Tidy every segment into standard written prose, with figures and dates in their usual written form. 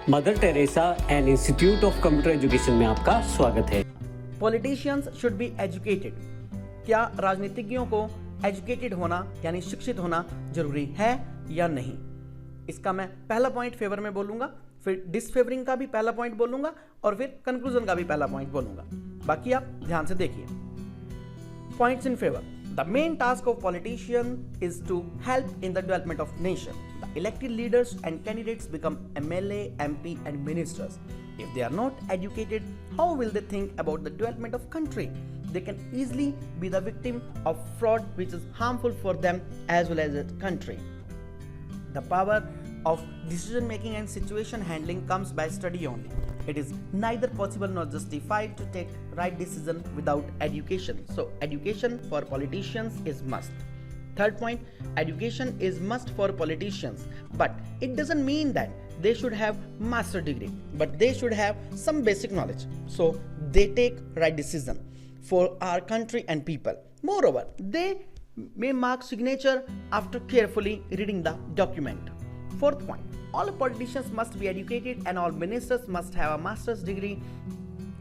Mother Teresa and institute of computer education में आपका स्वागत है। Politicians should be educated. क्या राजनीतिज्ञों को एजुकेटेड होना यानी शिक्षित होना जरूरी है या नहीं? इसका मैं पहला पॉइंट फेवर में बोलूंगा, फिर डिसफेवरिंग का भी पहला पॉइंट बोलूंगा और फिर कंक्लूजन का भी पहला पॉइंट बोलूंगा। बाकी आप ध्यान से देखिए। Points in favour. The main task of politicians is to help in the development of nation. The elected leaders and candidates become MLA, MP and ministers. If they are not educated, how will they think about the development of country? They can easily be the victim of fraud which is harmful for them as well as the country. The power of decision making and situation handling comes by study only. It is neither possible nor justified to take right decision without education. So education for politicians is must. Third point, education is must for politicians, but it doesn't mean that they should have master degree, but they should have some basic knowledge so they take right decision for our country and people. Moreover, they may mark signature after carefully reading the document. Fourth point, all politicians must be educated and all ministers must have a master's degree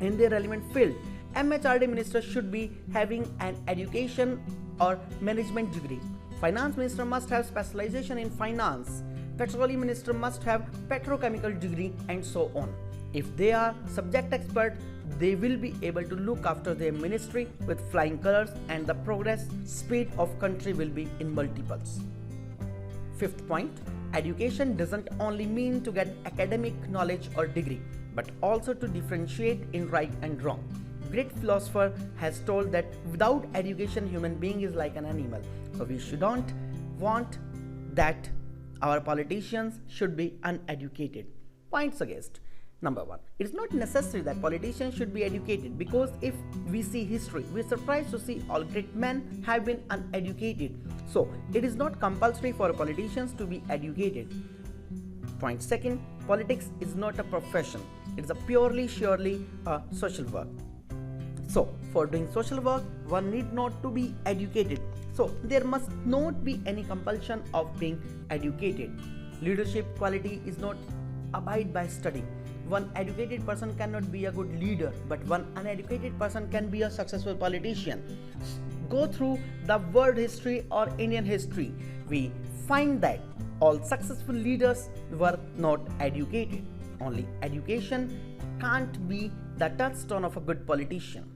in their relevant field. MHRD minister should be having an education or management degree. Finance minister must have specialization in finance. Petroleum minister must have petrochemical degree and so on. If they are subject expert, they will be able to look after their ministry with flying colors and the progress speed of country will be in multiples. Fifth point, education doesn't only mean to get academic knowledge or degree, but also to differentiate in right and wrong. Great philosopher has told that without education, human being is like an animal. So we shouldn't want that our politicians should be uneducated. Points against. Number one, it is not necessary that politicians should be educated because if we see history, we are surprised to see all great men have been uneducated. So it is not compulsory for politicians to be educated. Point second, politics is not a profession. It is a surely a social work. So for doing social work, one need not to be educated. So there must not be any compulsion of being educated. Leadership quality is not abide by study. One educated person cannot be a good leader, but one uneducated person can be a successful politician. Go through the world history or Indian history. We find that all successful leaders were not educated. Only education can't be the touchstone of a good politician.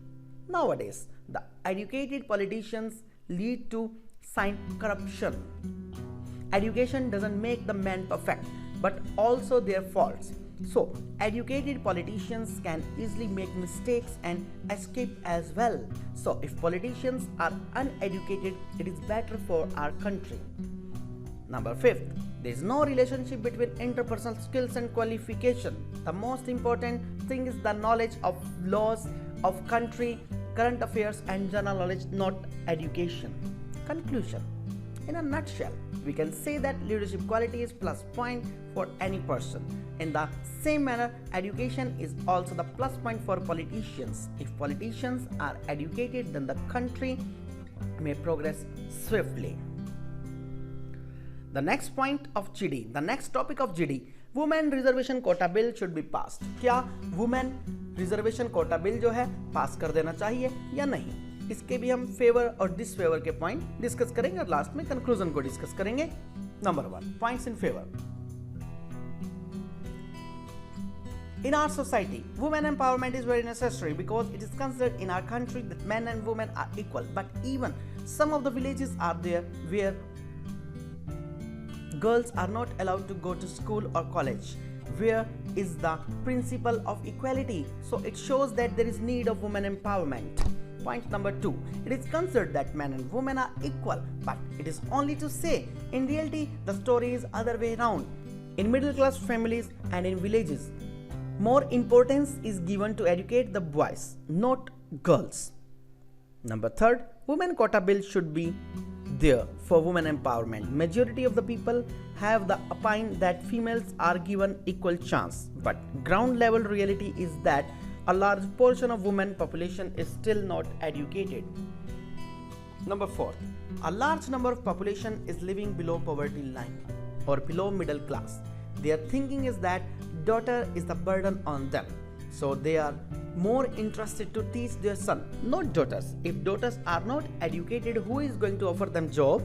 Nowadays, the educated politicians lead to sign corruption. Education doesn't make the man perfect, but also their faults. So, educated politicians can easily make mistakes and escape as well. So, if politicians are uneducated, it is better for our country. Number fifth, there is no relationship between interpersonal skills and qualification. The most important thing is the knowledge of laws of country, current affairs and general knowledge, not education. Conclusion. In a nutshell, we can say that leadership quality is plus point for any person. In the same manner, education is also the plus point for politicians. If politicians are educated, then the country may progress swiftly. The next point of GD, the next topic of GD, Women Reservation Quota Bill should be passed. क्या Women Reservation Quota Bill जो है पास कर देना चाहिए या नहीं? इसके भी हम फेवर और डिसफेवर के पॉइंट डिस्कस करेंगे और लास्ट में कंक्लूजन को डिस्कस करेंगे। Number one, points in favour. In our society, women empowerment is very necessary because it is considered in our country that men and women are equal. But even some of the villages are there where girls are not allowed to go to school or college. Where is the principle of equality? So it shows that there is need of women empowerment. Point number two, it is considered that men and women are equal, but it is only to say. In reality, the story is other way around. In middle class families and in villages, more importance is given to educate the boys, not girls. Number third, women quota bill should be there for women empowerment. Majority of the people have the opinion that females are given equal chance, but ground level reality is that a large portion of women population is still not educated. Number 4, a large number of population is living below poverty line or below middle class. Their thinking is that daughter is the burden on them. So they are more interested to teach their son, not daughters. If daughters are not educated, who is going to offer them job?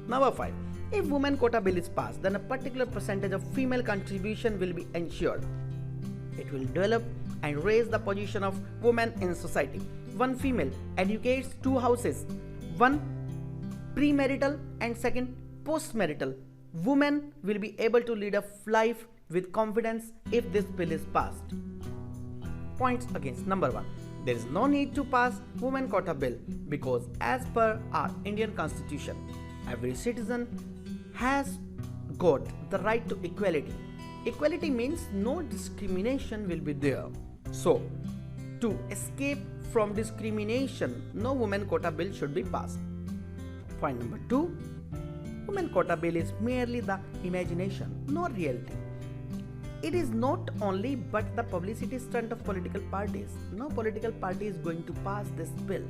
Number 5. If women quota bill is passed, then a particular percentage of female contribution will be ensured. It will develop and raise the position of women in society. One female educates 2 houses, one premarital and second postmarital. Women will be able to lead a life with confidence if this bill is passed. Points against. Number 1. There is no need to pass women quota bill because as per our Indian constitution, every citizen has got the right to equality. Equality means no discrimination will be there. So, to escape from discrimination, no women quota bill should be passed. Point number 2. Women quota bill is merely the imagination, not reality. It is not only but the publicity stunt of political parties. No political party is going to pass this bill.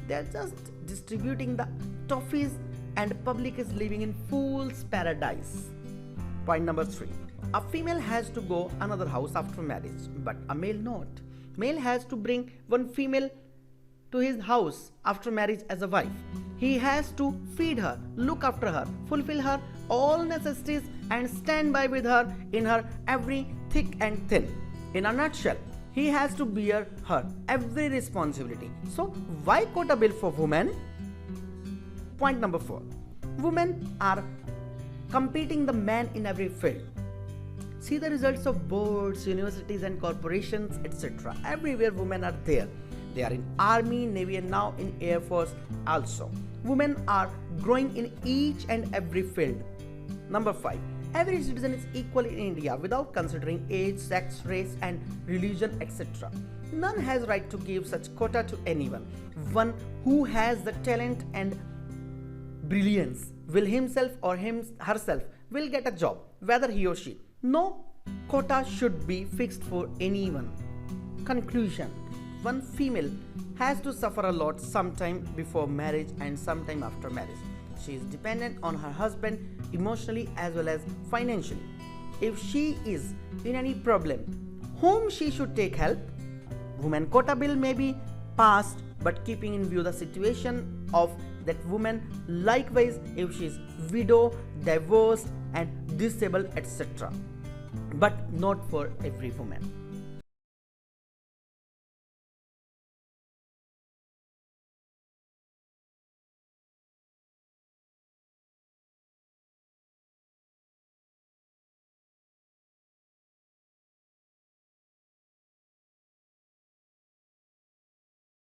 They are just distributing the toffees and public is living in fool's paradise. Point number 3. A female has to go another house after marriage, but a male not. Male has to bring one female to his house after marriage as a wife. He has to feed her, look after her, fulfill her all necessities and stand by with her in her every thick and thin. In a nutshell, he has to bear her every responsibility. So why quota bill for women? Point number 4. Women are competing the man in every field. See the results of boards, universities and corporations, etc. Everywhere women are there. They are in army, navy and now in air force also. Women are growing in each and every field. Number 5. Every citizen is equal in India without considering age, sex, race and religion, etc. None has right to give such quota to anyone. One who has the talent and brilliance will himself or herself will get a job, whether he or she. No quota should be fixed for anyone. Conclusion. One female has to suffer a lot sometime before marriage and sometime after marriage. She is dependent on her husband emotionally as well as financially. If she is in any problem, whom she should take help? Women quota bill may be passed, but keeping in view the situation of that woman, likewise if she is widow, divorced and disabled, etc. But not for every woman.